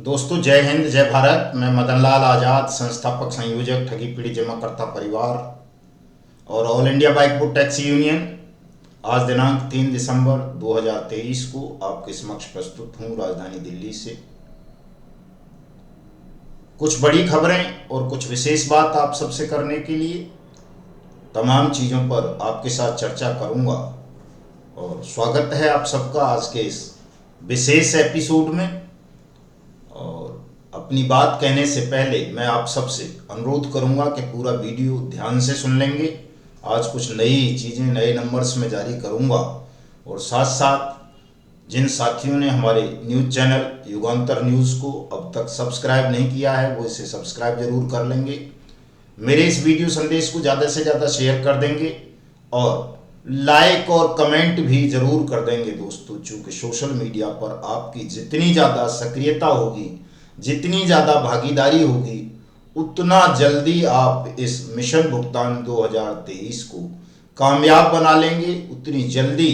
दोस्तों, जय हिंद, जय भारत। मैं मदन लाल आज़ाद, संस्थापक संयोजक ठगी पीड़ित जमाकर्ता परिवार और all India bike book taxi union. आज दिनांक 3 दिसंबर 2023 को आपके समक्ष प्रस्तुत हूँ राजधानी दिल्ली से। कुछ बड़ी खबरें और कुछ विशेष बात आप सबसे करने के लिए तमाम चीज़ों पर आपके साथ चर्चा करूँगा और स्वागत है आप सबका आज के इस विशेष एपिसोड में। और अपनी बात कहने से पहले मैं आप सबसे अनुरोध करूंगा कि पूरा वीडियो ध्यान से सुन लेंगे। आज कुछ नई चीज़ें नए नंबर्स में जारी करूंगा और साथ साथ जिन साथियों ने हमारे न्यूज़ चैनल युगांतर न्यूज़ को अब तक सब्सक्राइब नहीं किया है वो इसे सब्सक्राइब जरूर कर लेंगे। मेरे इस वीडियो संदेश को ज़्यादा से ज़्यादा शेयर कर देंगे और लाइक और कमेंट भी ज़रूर कर देंगे दोस्तों। चूँकि सोशल मीडिया पर आपकी जितनी ज़्यादा सक्रियता होगी, जितनी ज़्यादा भागीदारी होगी, उतना जल्दी आप इस मिशन भुगतान 2023 को कामयाब बना लेंगे, उतनी जल्दी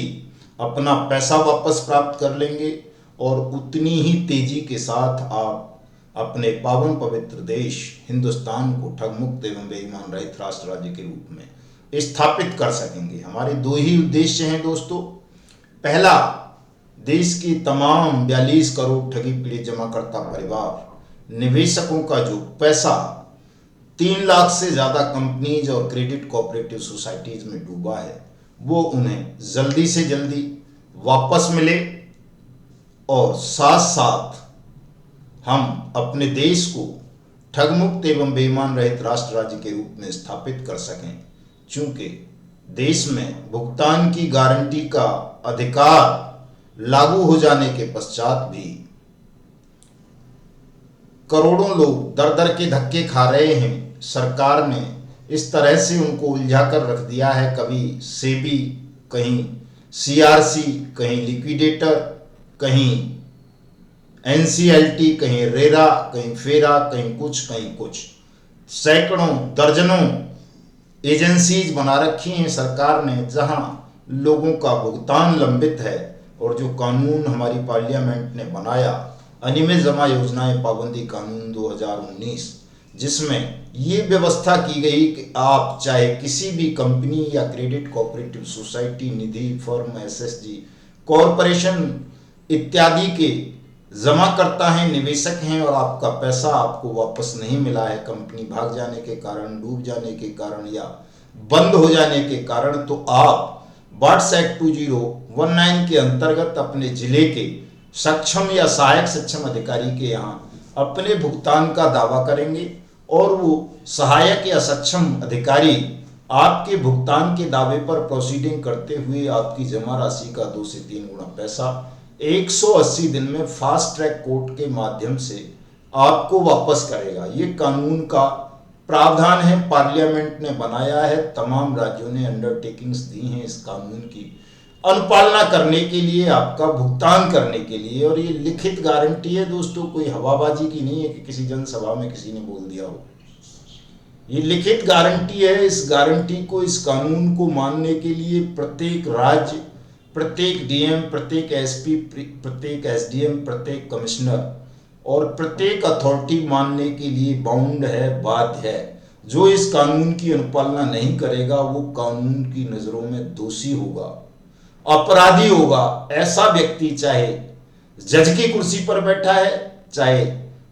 अपना पैसा वापस प्राप्त कर लेंगे और उतनी ही तेज़ी के साथ आप अपने पावन पवित्र देश हिंदुस्तान को ठगमुक्त एवं बेईमान रहित राष्ट्र राज्य के रूप में स्थापित कर सकेंगे। हमारे दो ही उद्देश्य हैं दोस्तों। पहला, देश की तमाम 42 करोड़ ठगी पीड़ित जमाकर्ता परिवार निवेशकों का जो पैसा 3 लाख से ज़्यादा कंपनीज और क्रेडिट कोऑपरेटिव सोसाइटीज़ में डूबा है वो उन्हें जल्दी से जल्दी वापस मिले और साथ साथ हम अपने देश को ठगमुक्त एवं बेईमान रहित राष्ट्र राज्य के रूप में स्थापित कर सकें। चूँकि देश में भुगतान की गारंटी का अधिकार लागू हो जाने के पश्चात भी करोड़ों लोग दर दर के धक्के खा रहे हैं। सरकार ने इस तरह से उनको उलझा कर रख दिया है, कभी सेबी, कहीं सीआरसी, कहीं लिक्विडेटर, कहीं एनसीएलटी, कहीं रेरा, कहीं फेरा, कहीं कुछ। सैकड़ों दर्जनों एजेंसीज बना रखी हैं सरकार ने जहां लोगों का भुगतान लंबित है। और जो कानून हमारी पार्लियामेंट ने बनाया, अनियमित जमा योजनाएं पाबंदी कानून 2019, जिसमें ये व्यवस्था की गई कि आप चाहे किसी भी कंपनी या क्रेडिट कोऑपरेटिव सोसाइटी, निधि फर्म, एसएसजी, कॉरपोरेशन इत्यादि के जमा करता है, निवेशक हैं और आपका पैसा आपको वापस नहीं मिला है कंपनी भाग जाने के कारण, डूब जाने के कारण या बंद हो जाने के कारण, तो आप वाट्स एक्ट 2019 के अंतर्गत अपने जिले के सक्षम या सहायक सक्षम अधिकारी के यहाँ अपने भुगतान का दावा करेंगे और वो सहायक या सक्षम अधिकारी आपके भुगतान के दावे पर प्रोसीडिंग करते हुए आपकी जमा राशि का 2 से 3 गुना पैसा 180 दिन में फास्ट ट्रैक कोर्ट के माध्यम से आपको वापस करेगा। ये कानून का प्रावधान है, पार्लियामेंट ने बनाया है, तमाम राज्यों ने अंडरटेकिंग्स दी हैं इस कानून की अनुपालना करने के लिए, आपका भुगतान करने के लिए। और ये लिखित गारंटी है दोस्तों, कोई हवाबाजी की नहीं है कि किसी जनसभा में किसी ने बोल दिया हो। ये लिखित गारंटी है। इस गारंटी को, इस कानून को मानने के लिए प्रत्येक राज्य, प्रत्येक डीएम, प्रत्येक एसपी, प्रत्येक एसडीएम, प्रत्येक कमिश्नर और प्रत्येक अथॉरिटी मानने के लिए बाउंड है, बाध्य है। जो इस कानून की अनुपालना नहीं करेगा वो कानून की नज़रों में दोषी होगा, अपराधी होगा। ऐसा व्यक्ति चाहे जज की कुर्सी पर बैठा है, चाहे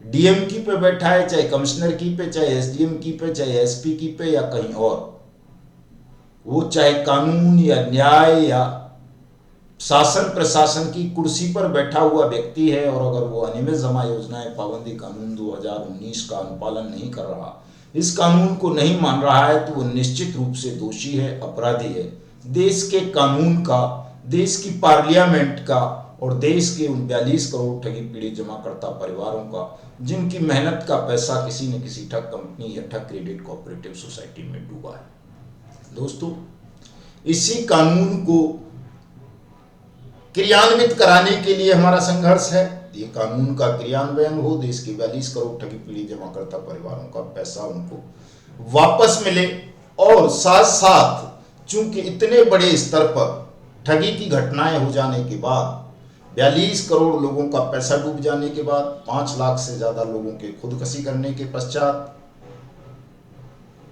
डीएम की पे बैठा है, चाहे कमिश्नर की पे, चाहे एसडीएम की पे, चाहे एसपी की पे या कहीं और, वो चाहे कानून या न्याय या शासन प्रशासन की कुर्सी पर बैठा हुआ व्यक्ति है और अगर वो अनियमित जमा योजनाएं पाबंदी कानून 2019 का अनुपालन नहीं कर रहा, इस कानून को नहीं मान रहा है, तो वो निश्चित रूप से दोषी है, अपराधी है। देश के कानून का, देश की पार्लियामेंट का और देश के उन 42 करोड़ ठगी पीड़ित जमाकर्ता परिवारों का, जिनकी मेहनत का पैसा किसी न किसी ठग कंपनी या ठग क्रेडिट कोऑपरेटिव सोसाइटी में डूबा है। दोस्तों, इसी कानून को क्रियान्वित कराने के लिए हमारा संघर्ष है। ये कानून का क्रियान्वयन हो, देश के 42 करोड़ ठगी पीड़ित जमाकर्ता परिवारों का पैसा उनको वापस मिले और साथ साथ चूंकि इतने बड़े स्तर पर ठगी की घटनाएं हो जाने के बाद 42 करोड़ लोगों का पैसा डूब जाने के बाद, 5 लाख से ज्यादा लोगों के खुदकुशी करने के पश्चात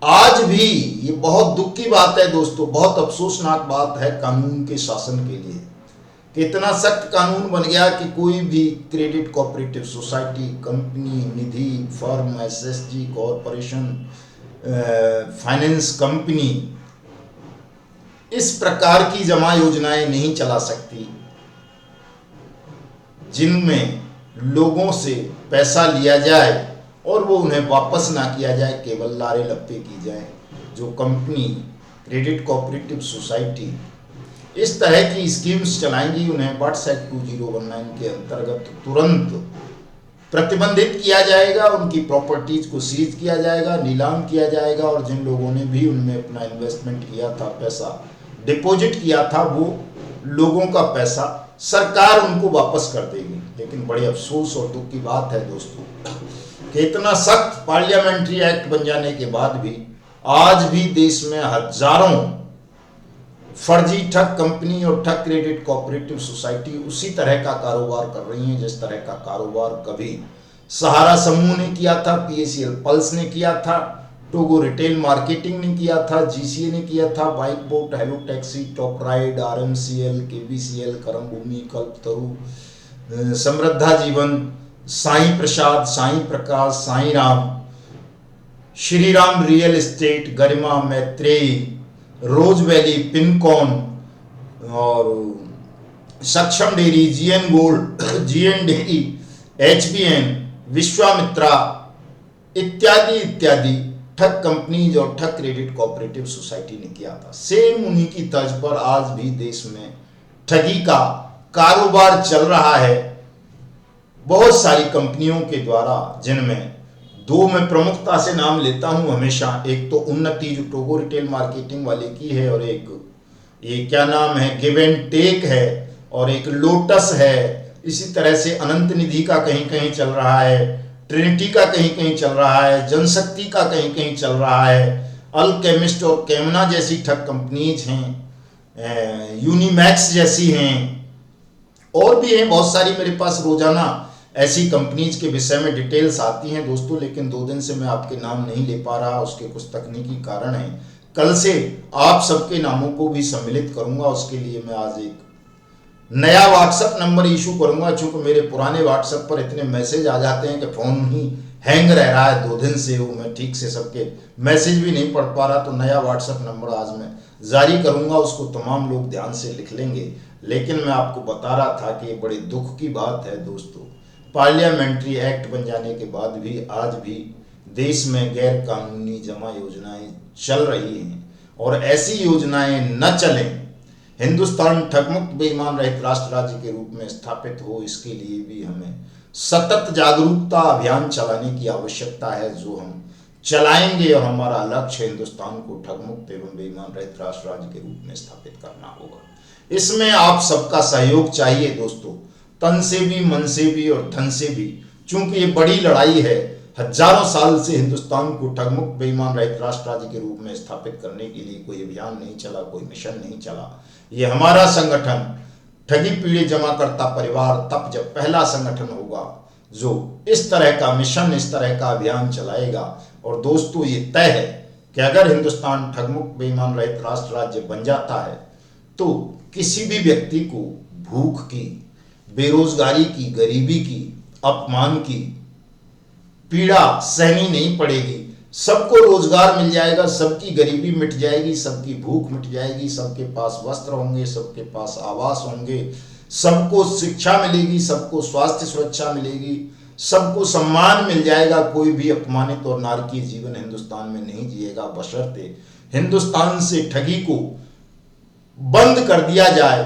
आज भी, ये बहुत दुख की बात है दोस्तों, बहुत अफसोसनाक बात है कानून के शासन के लिए कि इतना सख्त कानून बन गया कि कोई भी क्रेडिट कोऑपरेटिव सोसाइटी, कंपनी, निधि, firm, SSG, corporation, finance company इस प्रकार की जमा योजनाएं नहीं चला सकती जिनमें लोगों से पैसा लिया जाए और वो उन्हें वापस ना किया जाए, केवल लारे लप्पे की जाए। जो कंपनी, क्रेडिट कोऑपरेटिव सोसाइटी इस तरह की स्कीम्स चलाएंगी, उन्हें बट्स एक्ट 2019 के अंतर्गत तुरंत प्रतिबंधित किया जाएगा, उनकी प्रॉपर्टीज को सीज किया जाएगा, नीलाम किया जाएगा और जिन लोगों ने भी उनमें अपना इन्वेस्टमेंट किया था, पैसा डिपॉजिट किया था, वो लोगों का पैसा सरकार उनको वापस कर देगी। लेकिन बड़े अफसोस और दुख की बात है दोस्तों कि इतना सख्त पार्लियामेंट्री एक्ट बन जाने के बाद भी आज भी देश में हजारों फर्जी ठग कंपनी और ठग क्रेडिट कोऑपरेटिव सोसाइटी उसी तरह का कारोबार कर रही हैं जिस तरह का कारोबार कभी सहारा समूह ने किया था, पीएसीएल पल्स ने किया था, टोगो रिटेल मार्केटिंग ने किया था, जीसीए ने किया था, bike boat, hello taxi, top ride, RMCL, KBCL, Karam Bhoomi, Kalpataru, Samriddha Jeevan, Sai Prasad, Sai Prakash, Sai Ram, Shri Ram real estate, Garima, Maitreyi, rose valley, Pincon और Saksham dairy, GN gold, GN dairy, HBN, Vishwamitra इत्यादि इत्यादि ठग कंपनीज और ठग क्रेडिट कोऑपरेटिव सोसाइटी ने किया था। सेम उन्हीं की तर्ज पर आज भी देश में ठगी का कारोबार चल रहा है बहुत सारी कंपनियों के द्वारा, जिनमें दो मैं प्रमुखता से नाम लेता हूं हमेशा। एक तो उन्नति जो टोगो रिटेल मार्केटिंग वाले की है, और एक ये क्या नाम है, गिव एंड टेक है, और एक लोटस है। इसी तरह से अनंत निधि का कहीं कहीं चल रहा है, ट्रिनिटी का कहीं कहीं चल रहा है, जनशक्ति का कहीं कहीं चल रहा है, अल्केमिस्ट और कैमना जैसी ठग कंपनीज हैं, यूनिमैक्स जैसी हैं, और भी हैं बहुत सारी। मेरे पास रोजाना ऐसी कंपनीज के विषय में डिटेल्स आती हैं दोस्तों, लेकिन 2 दिन से मैं आपके नाम नहीं ले पा रहा, उसके कुछ तकनीकी कारण हैं। कल से आप सबके नामों को भी सम्मिलित करूंगा, उसके लिए मैं आज एक नया व्हाट्सएप नंबर इशू करूंगा। चूंकि मेरे पुराने व्हाट्सएप पर इतने मैसेज आ जाते हैं कि फ़ोन ही हैंग रह रहा है 2 दिन से, वो मैं ठीक से सबके मैसेज भी नहीं पढ़ पा रहा। तो नया व्हाट्सएप नंबर आज मैं जारी करूंगा, उसको तमाम लोग ध्यान से लिख लेंगे। लेकिन मैं आपको बता रहा था कि ये बड़े दुख की बात है दोस्तों, पार्लियामेंट्री एक्ट बन जाने के बाद भी आज भी देश में गैर कानूनी जमा योजनाएं चल रही हैं, और ऐसी योजनाएं न चलें, हिंदुस्तान ठगमुक्त बेईमान रहित राष्ट्र राज्य के रूप में स्थापित हो, इसके लिए भी हमें सतत जागरूकता अभियान चलाने की आवश्यकता है, जो हम चलाएंगे। और हमारा लक्ष्य हिंदुस्तान को ठगमुक्त एवं बेईमान रहित राष्ट्र राज्य के रूप में स्थापित करना होगा। इसमें आप सबका सहयोग चाहिए दोस्तों, तन से भी, मन से भी और धन से भी। चूंकि ये बड़ी लड़ाई है, हजारों साल से हिंदुस्तान को ठगमुक्त बेईमान रहित राष्ट्र राज्य के रूप में स्थापित करने के लिए कोई अभियान नहीं चला, कोई मिशन नहीं चला। ये हमारा संगठन ठगी पीड़ित जमाकर्ता परिवार तब जब पहला संगठन होगा जो इस तरह का मिशन, इस तरह का अभियान चलाएगा। और दोस्तों ये तय है कि अगर हिंदुस्तान ठगमुक्त बेईमान रहित राष्ट्र राज्य बन जाता है तो किसी भी व्यक्ति को भूख की, बेरोजगारी की, गरीबी की, अपमान की पीड़ा सहनी नहीं पड़ेगी। सबको रोजगार मिल जाएगा, सबकी गरीबी मिट जाएगी, सबकी भूख मिट जाएगी, सबके पास वस्त्र होंगे, सबके पास आवास होंगे, सबको शिक्षा मिलेगी, सबको स्वास्थ्य सुरक्षा मिलेगी, सबको सम्मान मिल जाएगा। कोई भी अपमानित और नारकीय जीवन हिंदुस्तान में नहीं जिएगा, बशर्ते हिंदुस्तान से ठगी को बंद कर दिया जाए,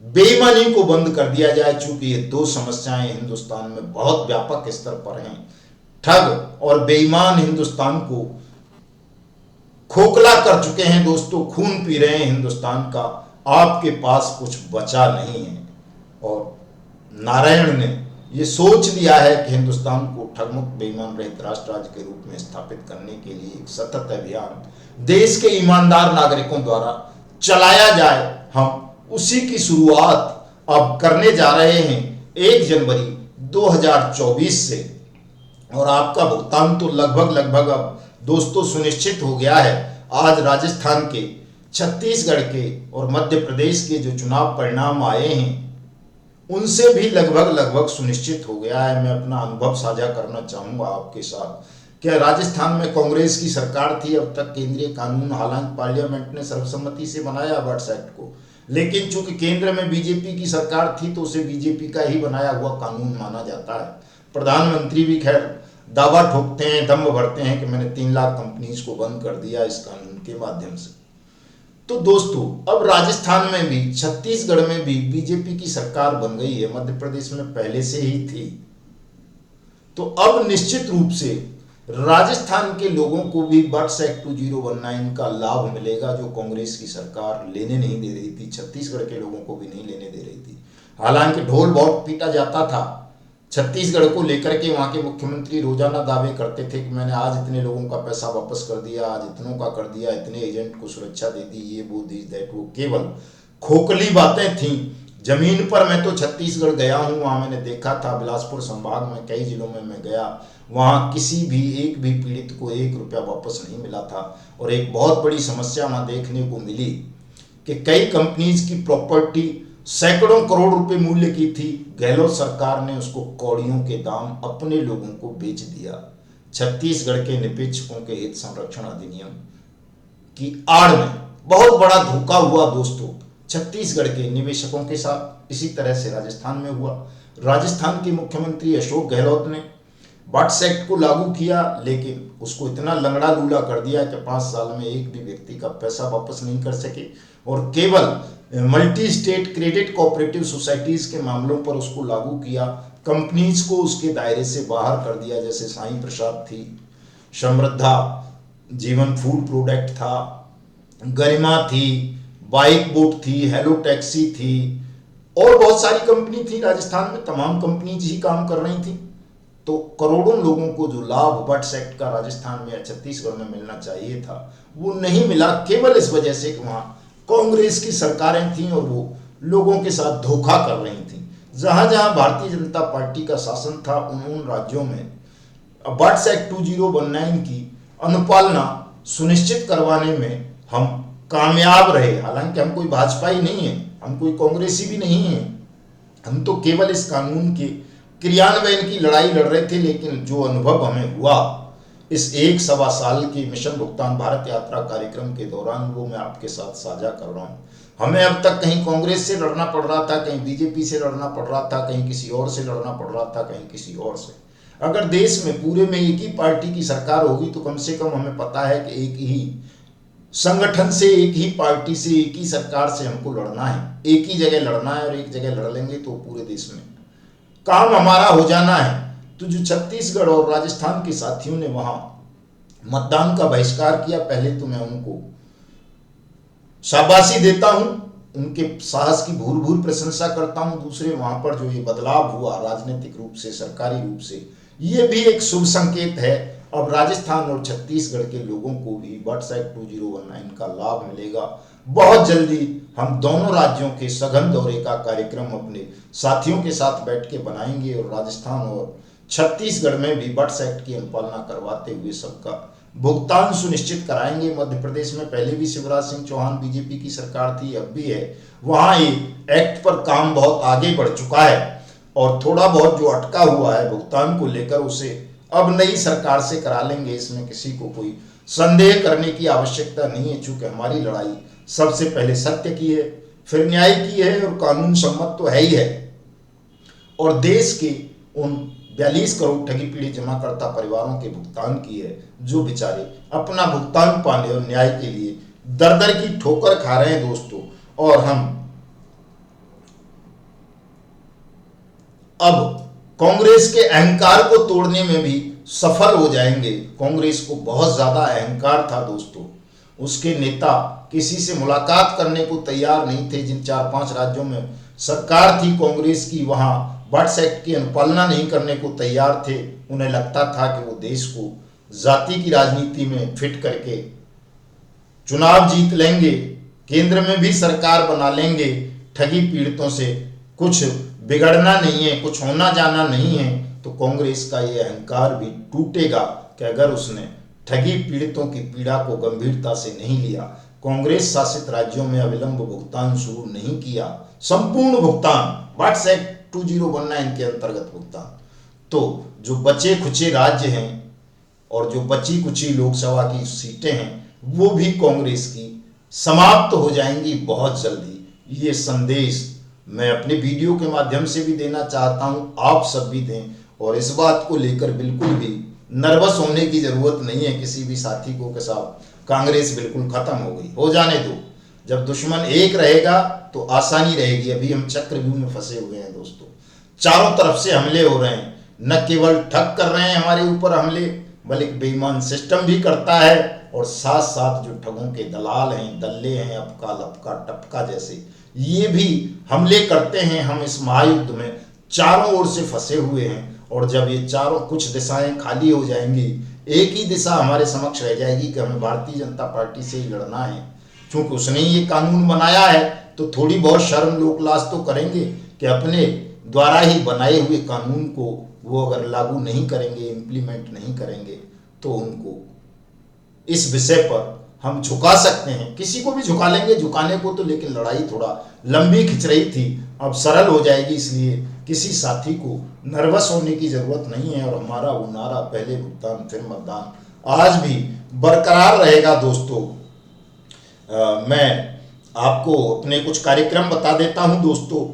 बेईमानी को बंद कर दिया जाए। चूंकि ये 2 समस्याएं हिंदुस्तान में बहुत व्यापक स्तर पर हैं, ठग और बेईमान हिंदुस्तान को खोखला कर चुके हैं दोस्तों, खून पी रहे हैं हिंदुस्तान का। आपके पास कुछ बचा नहीं है, और नारायण ने ये सोच लिया है कि हिंदुस्तान को ठगमुक्त बेईमान रहित राष्ट्र राज्य के रूप में स्थापित करने के लिए एक सतत अभियान देश के ईमानदार नागरिकों द्वारा चलाया जाए। हम उसी की शुरुआत अब करने जा रहे हैं 1 जनवरी 2024 से। और आपका भुगतान तो लगभग अब दोस्तों सुनिश्चित हो गया है। आज राजस्थान के, छत्तीसगढ़ के और मध्य प्रदेश के जो चुनाव परिणाम आए हैं उनसे भी लगभग सुनिश्चित हो गया है। मैं अपना अनुभव साझा करना चाहूँगा आपके साथ। क्या राजस्थान में कांग्रेस की सरकार थी अब तक? केंद्रीय कानून, हालांकि पार्लियामेंट ने सर्वसम्मति से बनाया बर्ड्स एक्ट को, लेकिन चूंकि केंद्र में बीजेपी की सरकार थी तो उसे बीजेपी का ही बनाया हुआ कानून माना जाता है। प्रधानमंत्री भी खैर दावा ठोकते हैं, दम भरते हैं कि मैंने 3 लाख कंपनीज को बंद कर दिया इस कानून के माध्यम से। तो दोस्तों अब राजस्थान में भी, छत्तीसगढ़ में भी बीजेपी की सरकार बन गई है, मध्य प्रदेश में पहले से ही थी। तो अब निश्चित रूप से राजस्थान के लोगों को भी बर्ड्स एक्ट 2019 का लाभ मिलेगा, जो कांग्रेस की सरकार लेने नहीं दे रही थी, छत्तीसगढ़ के लोगों को भी नहीं लेने दे रही थी। हालांकि ढोल बहुत पीटा जाता था छत्तीसगढ़ को लेकर के। वहां के मुख्यमंत्री रोजाना दावे करते थे कि मैंने आज इतने लोगों का पैसा वापस कर दिया, आज इतनों का कर दिया, इतने एजेंट को सुरक्षा दे दी, ये वो दिस दैट। वो केवल खोखली बातें थीं। जमीन पर मैं तो छत्तीसगढ़ गया हूँ, वहां मैंने देखा था, बिलासपुर संभाग में कई जिलों में मैं गया, वहां किसी भी एक भी पीड़ित को 1 रुपया वापस नहीं मिला था। और एक बहुत बड़ी समस्या वहां देखने को मिली कि कई कंपनीज की प्रॉपर्टी सैकड़ों करोड़ रुपए मूल्य की थी, गहलोत सरकार ने उसको कौड़ियों के दाम अपने लोगों को बेच दिया। छत्तीसगढ़ के निवेशकों के हित संरक्षण अधिनियम की आड़ में बहुत बड़ा धोखा हुआ दोस्तों छत्तीसगढ़ के निवेशकों के साथ। इसी तरह से राजस्थान में हुआ। राजस्थान के मुख्यमंत्री अशोक गहलोत ने बर्ड्स एक्ट को लागू किया, लेकिन उसको इतना लंगड़ा लूला कर दिया कि 5 साल में एक भी व्यक्ति का पैसा वापस नहीं कर सके, और केवल multi state credit cooperative societies के मामलों पर उसको लागू किया। कंपनीज को उसके दायरे से बाहर कर दिया, जैसे साईं प्रसाद थी, समृद्धा जीवन फूड प्रोडक्ट था, गरिमा थी, बाइक बोट थी, हेलो टैक्सी थी, और बहुत सारी कंपनी थी राजस्थान में। तमाम कंपनीज ही काम कर रही थी। तो करोड़ों लोगों को जो लाभ बर्ड्स एक्ट का राजस्थान में या छत्तीसगढ़ में मिलना चाहिए था वो नहीं मिला, केवल इस वजह से कि वहाँ कांग्रेस की सरकारें थीं और वो लोगों के साथ धोखा कर रही थीं। जहां जहां भारतीय जनता पार्टी का शासन था उन राज्यों में बर्ड्स एक्ट 2019 की अनुपालना सुनिश्चित करवाने में हम कामयाब रहे। हालांकि हम कोई भाजपाई नहीं है, हम कोई कांग्रेसी भी नहीं है, हम तो केवल इस कानून के क्रियान्वयन की लड़ाई लड़ रहे थे। लेकिन जो अनुभव हमें हुआ इस 1-1.25 साल की मिशन भुगतान भारत यात्रा कार्यक्रम के दौरान, वो मैं आपके साथ साझा कर रहा हूँ। हमें अब तक कहीं कांग्रेस से लड़ना पड़ रहा था, कहीं बीजेपी से लड़ना पड़ रहा था, कहीं किसी और से लड़ना पड़ रहा था, कहीं किसी और से। अगर देश में पूरे में एक ही पार्टी की सरकार होगी तो कम से कम हमें पता है कि एक ही संगठन से, एक ही पार्टी से, एक ही सरकार से हमको लड़ना है, एक ही जगह लड़ना है, और एक जगह लड़ लेंगे तो पूरे देश में काम हमारा हो जाना है। तो जो छत्तीसगढ़ और राजस्थान के साथियों ने वहां मतदान का बहिष्कार किया, पहले तो मैं उनको शाबाशी देता हूं, उनके साहस की भूर भूर प्रशंसा करता हूं। दूसरे वहां पर जो ये बदलाव हुआ राजनीतिक रूप से, सरकारी रूप से, ये भी एक शुभ संकेत है। अब राजस्थान और छत्तीसगढ़ के लोगों को भी बर्ड्स एक्ट 2019 का लाभ मिलेगा। बहुत जल्दी हम दोनों राज्यों के सघन दौरे का कार्यक्रम अपने साथियों के साथ बैठ के बनाएंगे और राजस्थान और छत्तीसगढ़ में भी बर्ड्स एक्ट की अनुपालना करवाते हुए सबका भुगतान सुनिश्चित कराएंगे। मध्य प्रदेश में पहले भी शिवराज सिंह चौहान बीजेपी की सरकार थी, अब भी है। वहाँ ये एक्ट पर काम बहुत आगे बढ़ चुका है और थोड़ा बहुत जो अटका हुआ है भुगतान को लेकर उसे अब नई सरकार से करा लेंगे। इसमें किसी को कोई संदेह करने की आवश्यकता नहीं है, चूंकि हमारी लड़ाई सबसे पहले सत्य की है, फिर न्याय की है और कानून सम्मत तो है ही है। और देश के उन 42 करोड़ ठगी पीड़ित जमाकर्ता परिवारों के भुगतान की है, जो बेचारे अपना भुगतान पाने और न्याय के लिए दर दर की ठोकर खा रहे हैं दोस्तों। और हम अब कांग्रेस के अहंकार को तोड़ने में भी सफल हो जाएंगे। कांग्रेस को बहुत ज्यादा अहंकार था दोस्तों, उसके नेता किसी से मुलाकात करने को तैयार नहीं थे। जिन 4-5 राज्यों में सरकार थी कांग्रेस की, वहां बर्ड्स एक्ट की अनुपालना नहीं करने को तैयार थे। उन्हें लगता था कि वो देश को जाति की राजनीति में फिट करके चुनाव जीत लेंगे, केंद्र में भी सरकार बना लेंगे, ठगी पीड़ितों से कुछ बिगड़ना नहीं है, कुछ होना जाना नहीं है, तो कांग्रेस का ये अहंकार भी टूटेगा कि अगर उसने ठगी पीड़ितों की पीड़ा को गंभीरता से नहीं लिया, कांग्रेस शासित राज्यों में अविलंब भुगतान शुरू नहीं किया, संपूर्ण भुगतान वाट्स एक्ट 2019 के अंतर्गत भुगतान, तो जो बचे खुचे राज्य हैं और जो बची कुची लोकसभा की सीटें हैं वो भी कांग्रेस की समाप्त हो जाएंगी बहुत जल्दी। ये संदेश मैं अपने वीडियो के माध्यम से भी देना चाहता हूँ, आप सब भी दें, और इस बात को लेकर बिल्कुल भी नर्वस होने की जरूरत नहीं है किसी भी साथी को के साथ कांग्रेस बिल्कुल खत्म हो गई, हो जाने दो। जब दुश्मन एक रहेगा तो आसानी रहेगी। अभी हम चक्रव्यूह में फंसे हुए हैं दोस्तों, चारों तरफ से हमले हो रहे हैं, न केवल ठग कर रहे हैं हमारे ऊपर हमले, बल्कि बेईमान सिस्टम भी करता है, और साथ साथ जो ठगों के दलाल हैं, दल्ले हैं, अबका लपका टपका जैसे, ये भी हमले करते हैं। हम इस महायुद्ध में चारों ओर से फंसे हुए हैं, और जब ये चारों कुछ दिशाएं खाली हो जाएंगी, एक ही दिशा हमारे समक्ष रह जाएगी कि हमें भारतीय जनता पार्टी से ही लड़ना है। क्योंकि उसने ये कानून बनाया है तो थोड़ी बहुत शर्म लोक लाज तो करेंगे कि अपने द्वारा ही बनाए हुए कानून को वो अगर लागू नहीं करेंगे, इम्प्लीमेंट नहीं करेंगे, तो उनको इस विषय पर हम झुका सकते हैं, किसी को भी झुका लेंगे झुकाने को तो, लेकिन लड़ाई थोड़ा लंबी खिंच रही थी, अब सरल हो जाएगी। इसलिए किसी साथी को नर्वस होने की जरूरत नहीं है, और हमारा वो नारा पहले भुगतान फिर मतदान आज भी बरकरार रहेगा दोस्तों। मैं आपको अपने कुछ कार्यक्रम बता देता हूं दोस्तों।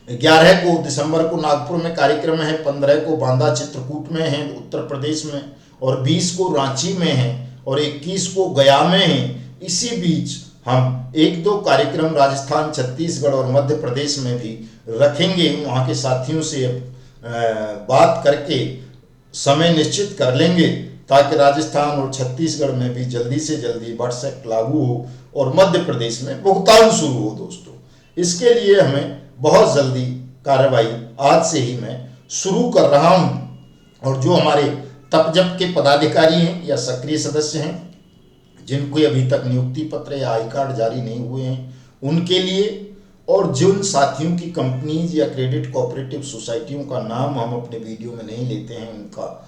11 को दिसंबर को नागपुर में कार्यक्रम है, 15 को बांदा चित्रकूट में है उत्तर प्रदेश में, और 20 को रांची में है, और 21 को गया में है। इसी बीच हम 1-2 कार्यक्रम राजस्थान, छत्तीसगढ़ और मध्य प्रदेश में भी रखेंगे। वहाँ के साथियों से बात करके समय निश्चित कर लेंगे, ताकि राजस्थान और छत्तीसगढ़ में भी जल्दी से जल्दी WhatsApp एक्ट लागू हो और मध्य प्रदेश में भुगतान शुरू हो दोस्तों। इसके लिए हमें बहुत जल्दी कार्रवाई आज से ही मैं शुरू कर रहा हूँ, और जो हमारे तपजप के पदाधिकारी हैं या सक्रिय सदस्य हैं, जिनको अभी तक नियुक्ति पत्र या आई कार्ड जारी नहीं हुए हैं, उनके लिए, और जिन साथियों की कंपनीज या क्रेडिट कोऑपरेटिव सोसाइटियों का नाम हम अपने वीडियो में नहीं लेते हैं, उनका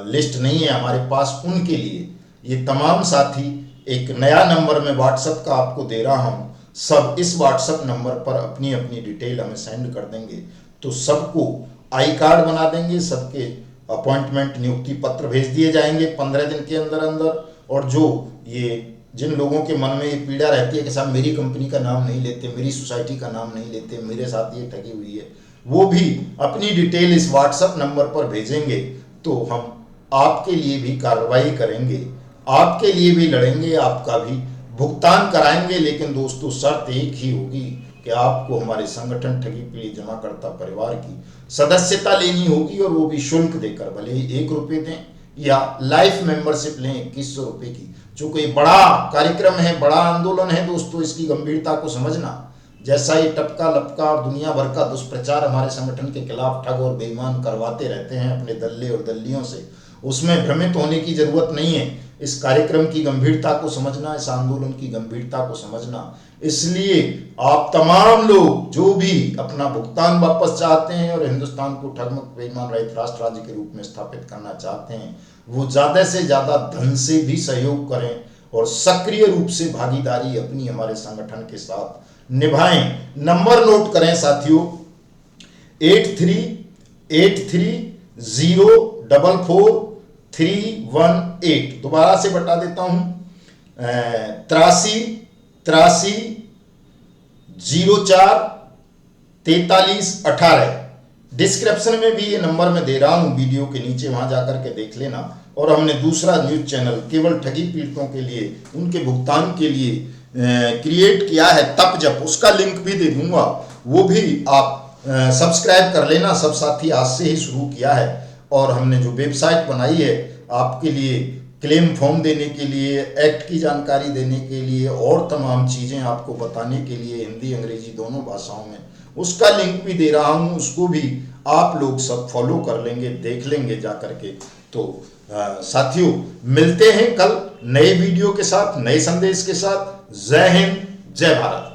लिस्ट नहीं है हमारे पास, उनके लिए ये तमाम साथी एक नया नंबर में व्हाट्सएप का आपको दे रहा हूँ। सब इस व्हाट्सएप नंबर पर अपनी अपनी डिटेल हमें सेंड कर देंगे, तो सबको आई कार्ड बना देंगे, सबके अपॉइंटमेंट नियुक्ति पत्र भेज दिए जाएंगे 15 दिन के अंदर अंदर। और जो ये जिन लोगों के मन में ये पीड़ा रहती है कि साहब मेरी कंपनी का नाम नहीं लेते, मेरी सोसाइटी का नाम नहीं लेते, मेरे साथ ये ठगी हुई है, वो भी अपनी डिटेल इस व्हाट्सएप नंबर पर भेजेंगे, तो हम आपके लिए भी कार्रवाई करेंगे, आपके लिए भी लड़ेंगे, आपका भी भुगतान कराएंगे। लेकिन दोस्तों शर्त एक ही होगी कि आपको हमारे संगठन ठगी पीड़ित जमाकर्ता परिवार की सदस्यता लेनी होगी, और वो भी शुल्क देकर, भले ही 1 रुपये दें या लाइफ मेंबरशिप लें 2100 रुपये की। चूंकि बड़ा कार्यक्रम है, बड़ा आंदोलन है दोस्तों, इसकी गंभीरता को समझना। जैसा ये टपका लपका और दुनिया भर का दुष्प्रचार हमारे संगठन के खिलाफ ठग और बेईमान करवाते रहते हैं अपने दल्ले और दल्लियों से, उसमें भ्रमित होने की जरूरत नहीं है। इस कार्यक्रम की गंभीरता को समझना, इस आंदोलन की गंभीरता को समझना। इसलिए आप तमाम लोग जो भी अपना भुगतान वापस चाहते हैं और हिंदुस्तान को ठगमुक्त बेईमान रहित राष्ट्र राज्य के रूप में स्थापित करना चाहते हैं, वो ज़्यादा से ज़्यादा धन से भी सहयोग करें और सक्रिय रूप से भागीदारी अपनी हमारे संगठन के साथ निभाएं। नंबर नोट करें साथियों, 8380444318। दोबारा से बता देता हूं, 83804318। डिस्क्रिप्शन में भी ये नंबर मैं दे रहा हूँ वीडियो के नीचे, वहां जाकर के देख लेना। और हमने दूसरा न्यूज चैनल केवल ठगी पीड़ितों के लिए, उनके भुगतान के लिए क्रिएट किया है, तपजप, उसका लिंक भी दे दूंगा, वो भी आप सब्सक्राइब कर लेना। सब साथी आज से ही शुरू किया है। और हमने जो वेबसाइट बनाई है आपके लिए क्लेम फॉर्म देने के लिए, एक्ट की जानकारी देने के लिए और तमाम चीज़ें आपको बताने के लिए हिंदी अंग्रेजी दोनों भाषाओं में, उसका लिंक भी दे रहा हूँ, उसको भी आप लोग सब फॉलो कर लेंगे, देख लेंगे जा करके। तो साथियों मिलते हैं कल नए वीडियो के साथ, नए संदेश के साथ। जय हिंद, जय भारत।